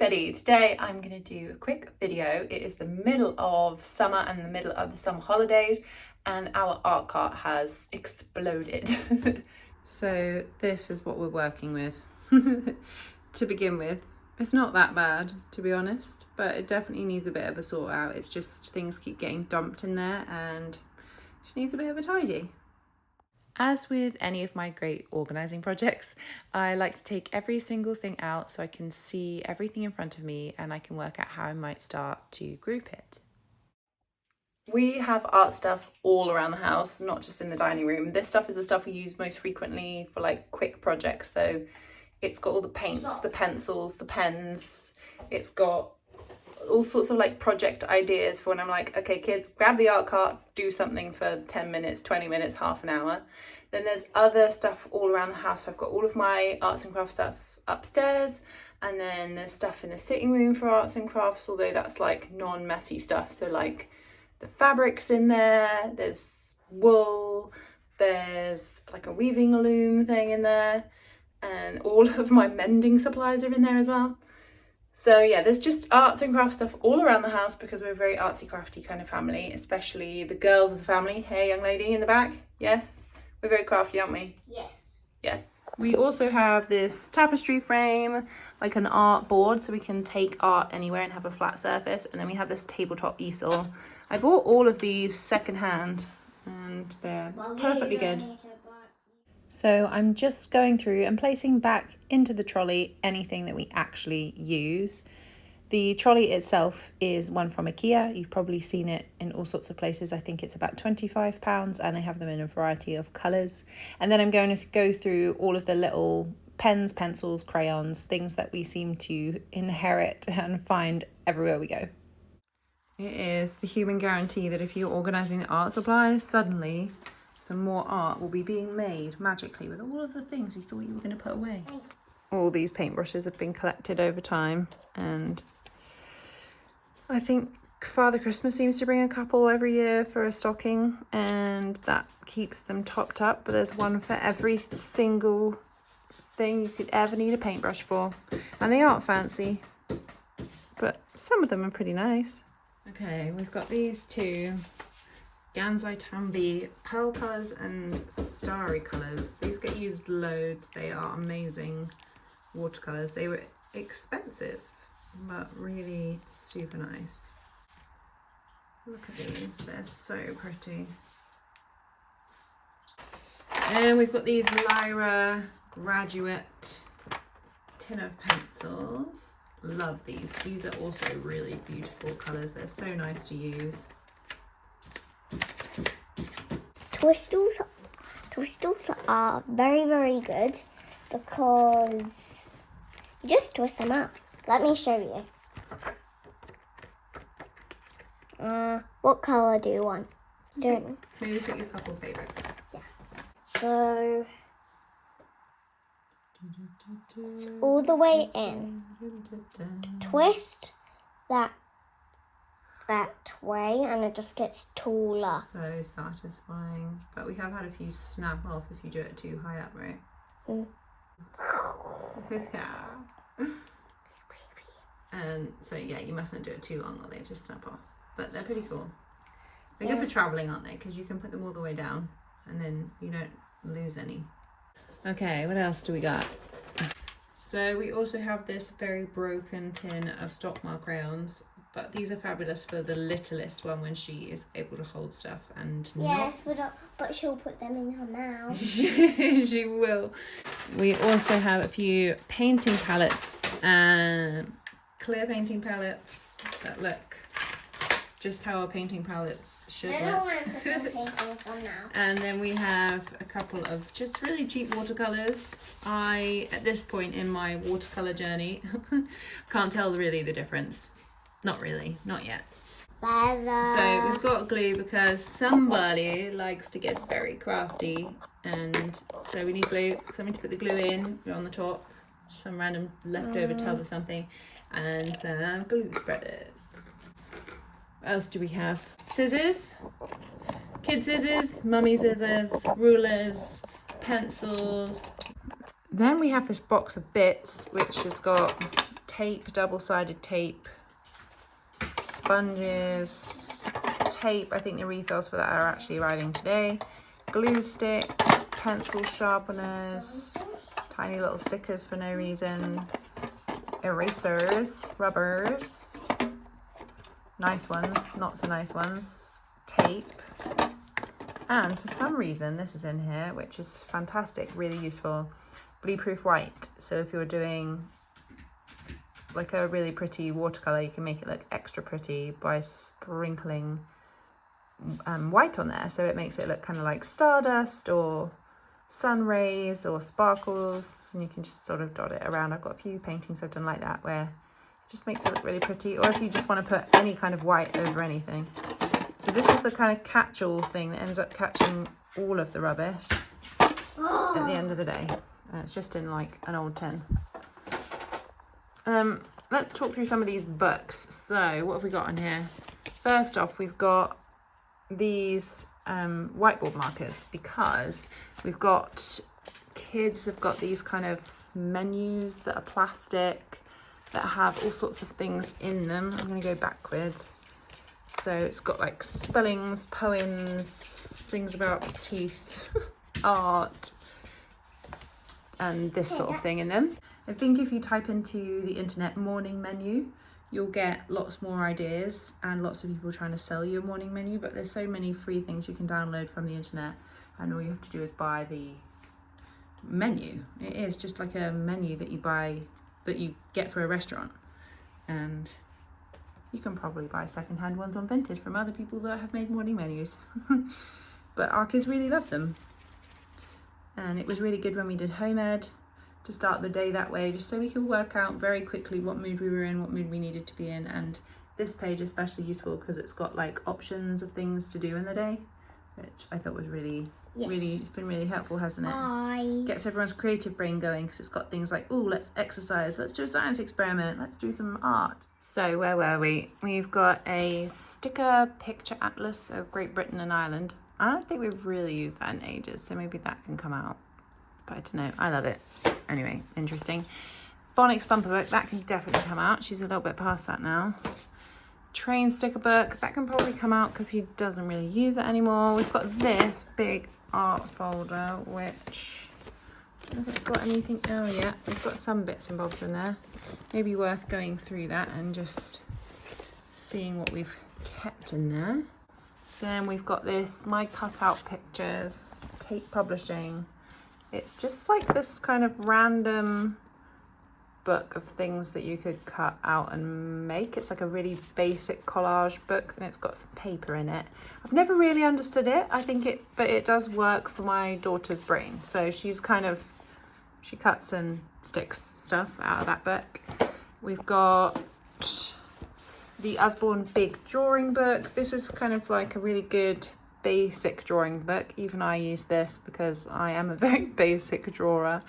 everybody, today I'm going to do a quick video. It is the middle of summer and the middle of the summer holidays and our art cart has exploded. So this is what we're working with to begin with. It's not that bad, to be honest, but it definitely needs a bit of a sort out. It's just things keep getting dumped in there and just needs a bit of a tidy. As with any of my great organising projects, I like to take every single thing out so I can see everything in front of me and I can work out how I might start to group it. We have art stuff all around the house, not just in the dining room. This stuff is the stuff we use most frequently for like quick projects. So it's got all the paints, the pencils, the pens. It's got all sorts of like project ideas for when I'm like, okay, kids, grab the art cart, do something for 10 minutes, 20 minutes, half an hour. Then there's other stuff all around the house. I've got all of my arts and crafts stuff upstairs, and then there's stuff in the sitting room for arts and crafts, although that's like non-messy stuff. So like the fabrics in there, there's wool, there's like a weaving loom thing in there, and all of my mending supplies are in there as well. So yeah, there's just arts and crafts stuff all around the house because we're a very artsy crafty kind of family, especially the girls of the family. Hey, young lady in the back. Yes, we're very crafty, aren't we? Yes. Yes. We also have this tapestry frame, like an art board, so we can take art anywhere and have a flat surface. And then we have this tabletop easel. I bought all of these secondhand and they're perfectly good. So I'm just going through and placing back into the trolley anything that we actually use. The trolley itself is one from IKEA. You've probably seen it in all sorts of places. I think it's about £25 and they have them in a variety of colours. And then I'm going to go through all of the little pens, pencils, crayons, things that we seem to inherit and find everywhere we go. It is the human guarantee that if you're organising the art supplies, suddenly some more art will be being made magically with all of the things you thought you were going to put away. All these paintbrushes have been collected over time, and I think Father Christmas seems to bring a couple every year for a stocking, and that keeps them topped up. But there's one for every single thing you could ever need a paintbrush for, and they aren't fancy, but some of them are pretty nice. Okay, we've got these two Gansai Tambi pearl colours and starry colours. These get used loads. They are amazing watercolours. They were expensive, but really super nice. Look at these, they're so pretty. And we've got these Lyra Graduate tin of pencils. Love these. These are also really beautiful colours. They're so nice to use. Twistles are very, very good because you just twist them up. Let me show you. What colour do you want? Maybe pick your couple of favourites. Yeah. So it's all the way in. Twist that way and it just gets taller. So satisfying. But we have had a few snap off if you do it too high up, right? And so yeah, you mustn't do it too long or they just snap off. But they're pretty cool. They're good for travelling, aren't they? Because you can put them all the way down and then you don't lose any. Okay, what else do we got? So we also have this very broken tin of Stockmar crayons, but these are fabulous for the littlest one when she is able to hold stuff and yes, but she'll put them in her mouth. She will. We also have a few painting palettes and clear painting palettes that look just how our painting palettes should look. I don't want to put some paintings on now. And then we have a couple of just really cheap watercolours. At this point in my watercolour journey, can't tell really the difference. Not really, not yet. So we've got glue because somebody likes to get very crafty, and so we need glue, something to put the glue in on the top, some random leftover tub of something, and some glue spreaders. What else do we have? Scissors, kid scissors, mummy scissors, rulers, pencils. Then we have this box of bits which has got tape, double-sided tape, sponges, tape. I think the refills for that are actually arriving today. Glue sticks, pencil sharpeners, tiny little stickers for no reason, erasers, rubbers, nice ones, not so nice ones, tape, and for some reason this is in here, which is fantastic, really useful, bleed-proof white. So if you're doing like a really pretty watercolor, you can make it look extra pretty by sprinkling white on there, so it makes it look kind of like stardust or sun rays or sparkles, and you can just sort of dot it around. I've got a few paintings I've done like that where it just makes it look really pretty, or if you just want to put any kind of white over anything. So this is the kind of catch-all thing that ends up catching all of the rubbish at the end of the day, and it's just in like an old tin. Let's talk through some of these books. So what have we got on here? First off, we've got these whiteboard markers, because we've got kids have got these kind of menus that are plastic that have all sorts of things in them. I'm going to go backwards. So it's got like spellings, poems, things about teeth, art, and this sort of thing in them. I think if you type into the internet morning menu, you'll get lots more ideas and lots of people trying to sell you a morning menu, but there's so many free things you can download from the internet, and all you have to do is buy the menu. It is just like a menu that you buy, that you get for a restaurant, and you can probably buy secondhand ones on Vinted from other people that have made morning menus. But our kids really love them, and it was really good when we did home ed to start the day that way, just so we could work out very quickly what mood we were in, what mood we needed to be in. And this page is especially useful because it's got like options of things to do in the day, which I thought was really, it's been really helpful, hasn't it? Gets everyone's creative brain going, because it's got things like, oh, let's exercise, let's do a science experiment, let's do some art. So where were we? We've got a sticker picture atlas of Great Britain and Ireland. I don't think we've really used that in ages, so maybe that can come out. But I don't know, I love it. Anyway, interesting. Phonics bumper book, that can definitely come out. She's a little bit past that now. Train sticker book, that can probably come out because he doesn't really use it anymore. We've got this big art folder, which I don't know if it's got anything. Oh yeah, we've got some bits and bobs in there. Maybe worth going through that and just seeing what we've kept in there. Then we've got this, my cutout pictures, Tape Publishing. It's just like this kind of random book of things that you could cut out and make. It's like a really basic collage book, and it's got some paper in it. I've never really understood it. But it does work for my daughter's brain. So she cuts and sticks stuff out of that book. We've got the Usborne Big Drawing Book. This is kind of like a really good basic drawing book. Even I use this because I am a very basic drawer,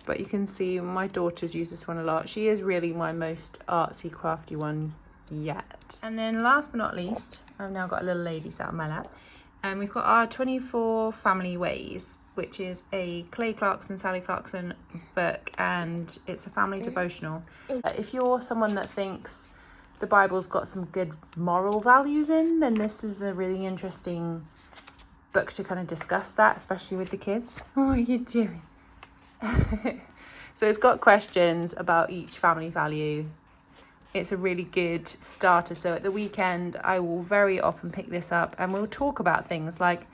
but you can see my daughters use this one a lot. She is really my most artsy crafty one yet. And then last but not least, I've now got a little lady sat on my lap, and we've got our 24 Family Ways, which is a Clay Clarkson, Sally Clarkson book, and it's a family devotional. If you're someone that thinks the Bible's got some good moral values in, then this is a really interesting book to kind of discuss that, especially with the kids. What are you doing? So it's got questions about each family value. It's a really good starter. So at the weekend, I will very often pick this up and we'll talk about things like,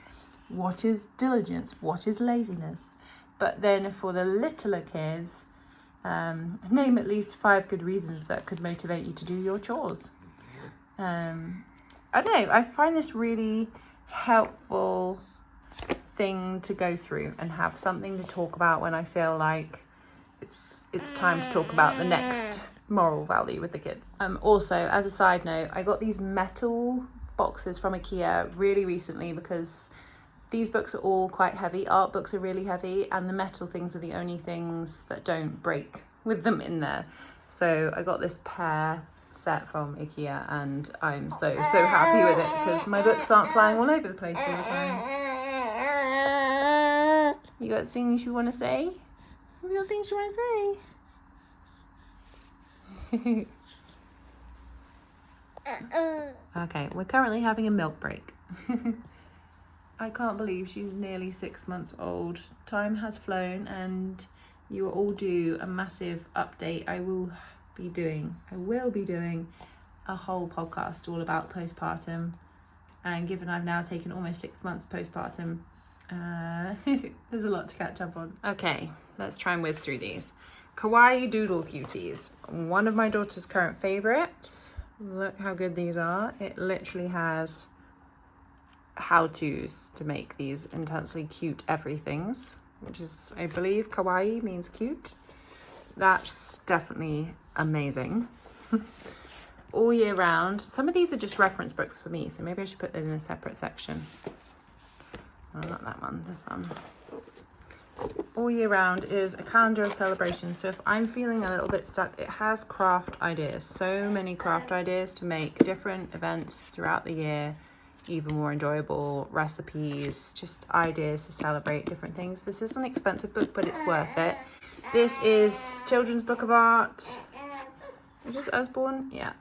what is diligence? What is laziness? But then for the littler kids, name at least 5 good reasons that could motivate you to do your chores. I don't know, I find this really helpful thing to go through and have something to talk about when I feel like it's time to talk about the next moral value with the kids. Also, as a side note, I got these metal boxes from IKEA really recently because these books are all quite heavy. Art books are really heavy, and the metal things are the only things that don't break with them in there. So I got this pair set from IKEA, and I'm so happy with it because my books aren't flying all over the place all the time. You got things you want to say? Have you got things you want to say? Okay, we're currently having a milk break. I can't believe she's nearly 6 months old. Time has flown and you are all due a massive update. I will be doing a whole podcast all about postpartum. And given I've now taken almost 6 months postpartum, there's a lot to catch up on. Okay, let's try and whiz through these. Kawaii Doodle Cuties. One of my daughter's current favourites. Look how good these are. It literally has how-tos to make these intensely cute everythings, which is, I believe, kawaii means cute. So that's definitely amazing. All year round. Some of these are just reference books for me, so maybe I should put those in a separate section. Oh, not that one, this one. All year round is a calendar of celebrations. So if I'm feeling a little bit stuck, it has craft ideas. So many craft ideas to make different events throughout the year even more enjoyable, recipes, just ideas to celebrate different things. This is an expensive book, but it's worth it. This is Children's Book of Art. Is this Usborne? Yeah.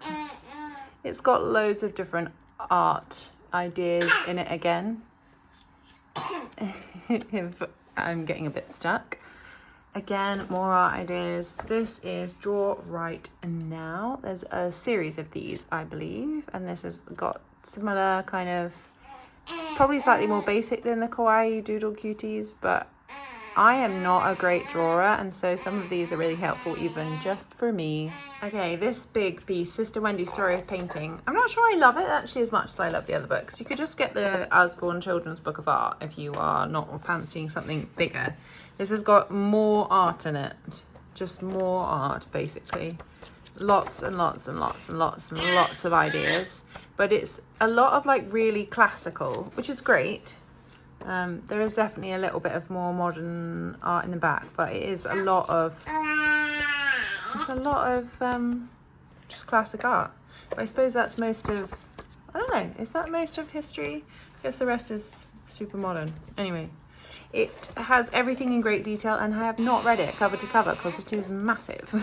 It's got loads of different art ideas in it again. If I'm getting a bit stuck. Again, more art ideas. This is Draw Right Now. There's a series of these, I believe, and this has got similar kind of, probably slightly more basic than the Kawaii Doodle Cuties, but I am not a great drawer, and so some of these are really helpful even just for me. Okay, this big piece, Sister Wendy's Story of Painting. I'm not sure I love it actually as much as I love the other books. You could just get the Usborne Children's Book of Art if you are not fancying something bigger. This has got more art in it, just more art basically. Lots and lots and lots and lots and lots of ideas, but it's a lot of like really classical, which is great. There is definitely a little bit of more modern art in the back, but it is a lot of just classic art. But I suppose that's most of, I don't know, is that most of history? I guess the rest is super modern. Anyway, it has everything in great detail, and I have not read it cover to cover because it is massive.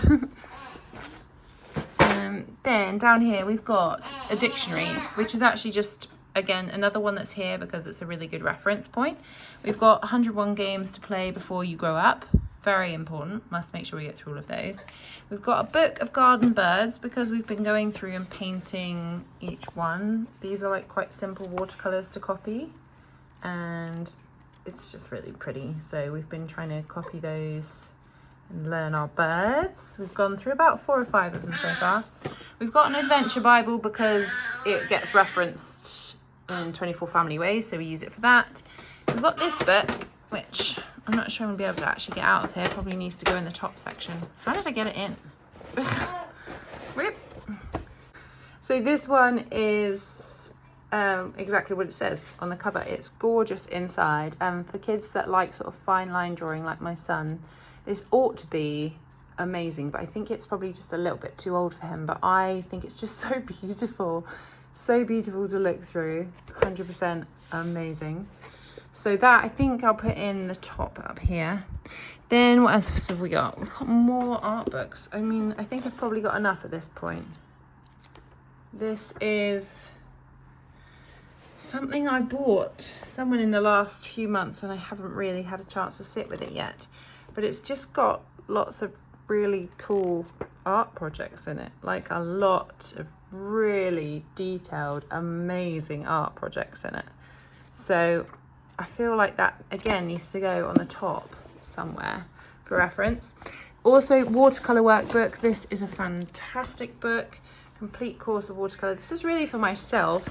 Then down here we've got a dictionary, which is actually just, again, another one that's here because it's a really good reference point. We've got 101 games to play before you grow up. Very important. Must make sure we get through all of those. We've got a book of garden birds because we've been going through and painting each one. These are like quite simple watercolors to copy, and it's just really pretty. So we've been trying to copy those and learn our birds. We've gone through about 4 or 5 of them so far. We've got an adventure Bible because it gets referenced in 24 Family Ways, so we use it for that. We've got this book, which I'm not sure I'm gonna be able to actually get out of here. Probably needs to go in the top section. How did I get it in? Rip. So this one is exactly what it says on the cover. It's gorgeous inside. For kids that like sort of fine line drawing like my son, this ought to be amazing, but I think it's probably just a little bit too old for him. But I think it's just so beautiful to look through. 100% amazing. So that, I think I'll put in the top up here. Then what else have we got? We've got more art books. I mean, I think I've probably got enough at this point. This is something I bought someone in the last few months, and I haven't really had a chance to sit with it yet. But it's just got lots of really cool art projects in it, like a lot of really detailed, amazing art projects in it. So I feel like that again needs to go on the top somewhere for reference. Also, watercolor workbook. This is a fantastic book, complete course of watercolor. This is really for myself,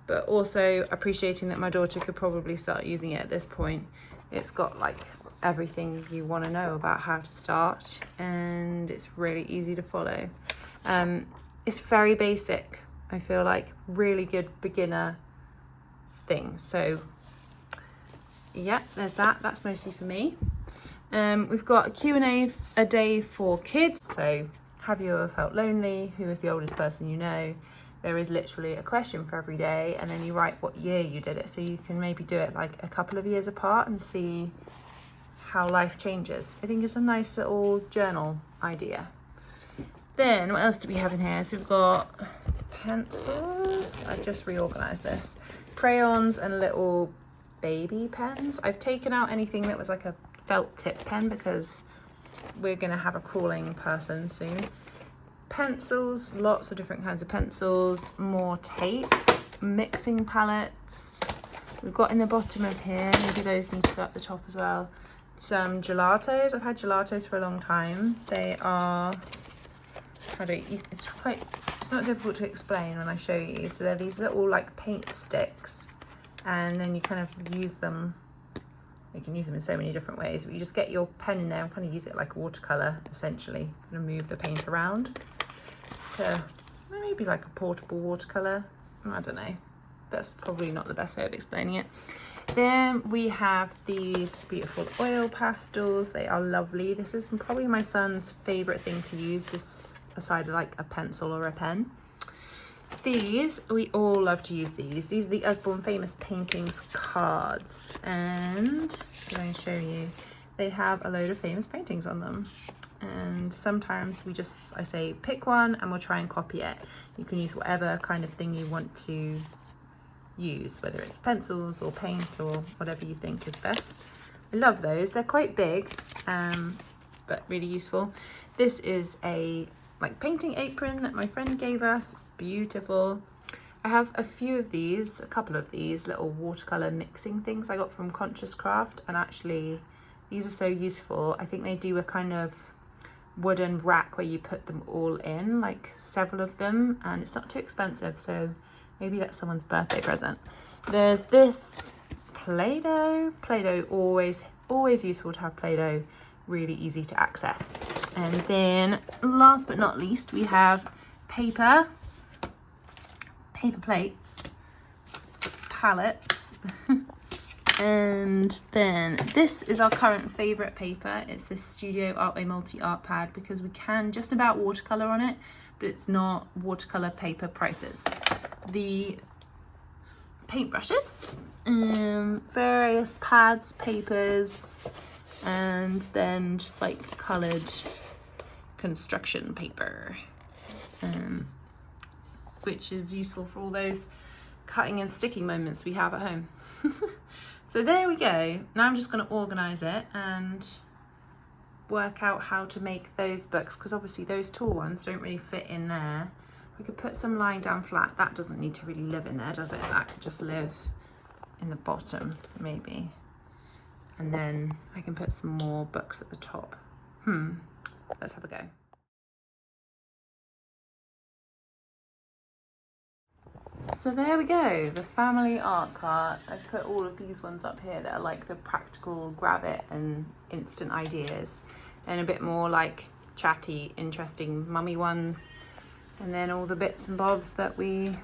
but also appreciating that my daughter could probably start using it at this point. It's got like everything you want to know about how to start, and it's really easy to follow. It's very basic. I feel like really good beginner thing. So yeah, there's that. That's mostly for me. We've got a Q&A a day for kids. So have you ever felt lonely? Who is the oldest person you know? There is literally a question for every day, and then you write what year you did it, so you can maybe do it like a couple of years apart and see how life changes. I think it's a nice little journal idea. Then what else do we have in here? So we've got pencils. I've just reorganized this. Crayons and little baby pens. I've taken out anything that was like a felt tip pen because we're gonna have a crawling person soon. Pencils, lots of different kinds of pencils, more tape, mixing palettes. We've got in the bottom of here, maybe those need to go up the top as well, some gelatos. I've had gelatos for a long time. They are, it's not difficult to explain when I show you. So they're these little like paint sticks, and then you kind of use them. You can use them in so many different ways, but you just get your pen in there and kind of use it like a watercolor, essentially. Kind of move the paint around to maybe like a portable watercolor. I don't know. That's probably not the best way of explaining it. Then we have these beautiful oil pastels. They are lovely. This is probably my son's favorite thing to use, just aside of like a pencil or a pen. These, we all love to use these. These are the Usborne Famous Paintings cards, and I'm going to show you. They have a load of famous paintings on them, and sometimes I say pick one and we'll try and copy it. You can use whatever kind of thing you want to use, whether it's pencils or paint or whatever you think is best. I love those. They're quite big, but really useful. This is a like painting apron that my friend gave us. It's beautiful. I have a couple of these little watercolor mixing things I got from Conscious Craft, and actually these are so useful. I think they do a kind of wooden rack where you put them all in, like several of them, and it's not too expensive, so maybe that's someone's birthday present. There's this Play-Doh. Play-Doh, always useful to have Play-Doh, really easy to access. And then last but not least, we have paper plates, palettes, and then this is our current favorite paper. It's the Studio Artway Multi-Art Pad, because we can just about watercolor on it, but it's not watercolor paper prices. The paintbrushes, various pads, papers, and then just like colored construction paper, which is useful for all those cutting and sticking moments we have at home. So there we go. Now I'm just going to organize it and work out how to make those books, because obviously those tall ones don't really fit in there. We could put some lying down flat. That doesn't need to really live in there, does it? That could just live in the bottom, maybe. And then I can put some more books at the top. Let's have a go. So there we go, the family art cart. I've put all of these ones up here that are like the practical grab it and instant ideas, and a bit more like chatty, interesting mummy ones, and then all the bits and bobs that we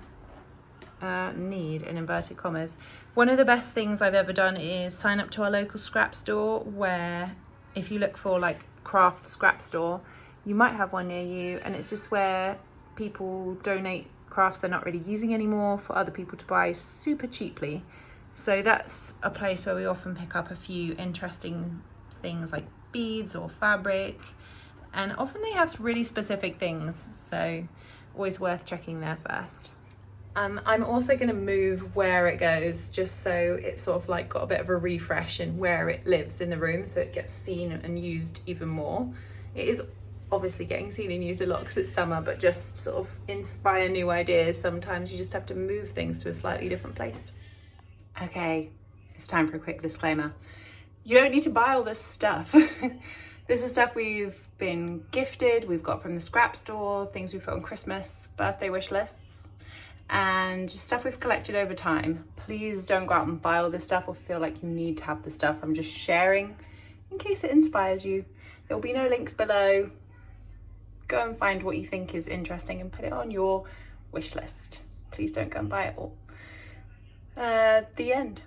need, in inverted commas. One of the best things I've ever done is sign up to our local scrap store, where if you look for like craft scrap store, you might have one near you, and it's just where people donate crafts they're not really using anymore for other people to buy super cheaply. So that's a place where we often pick up a few interesting things like beads or fabric, and often they have really specific things, so always worth checking there first. I'm also going to move where it goes, just so it's sort of like got a bit of a refresh in where it lives in the room, so it gets seen and used even more. It is obviously getting seen and used a lot because it's summer, but just sort of inspire new ideas. Sometimes you just have to move things to a slightly different place. Okay, it's time for a quick disclaimer. You don't need to buy all this stuff. This is stuff we've been gifted, we've got from the scrap store, things we've put on Christmas, birthday wish lists, and just stuff we've collected over time. Please don't go out and buy all this stuff or feel like you need to have the stuff. I'm just sharing in case it inspires you. There will be no links below. Go and find what you think is interesting and put it on your wish list. Please don't go and buy it all. The end.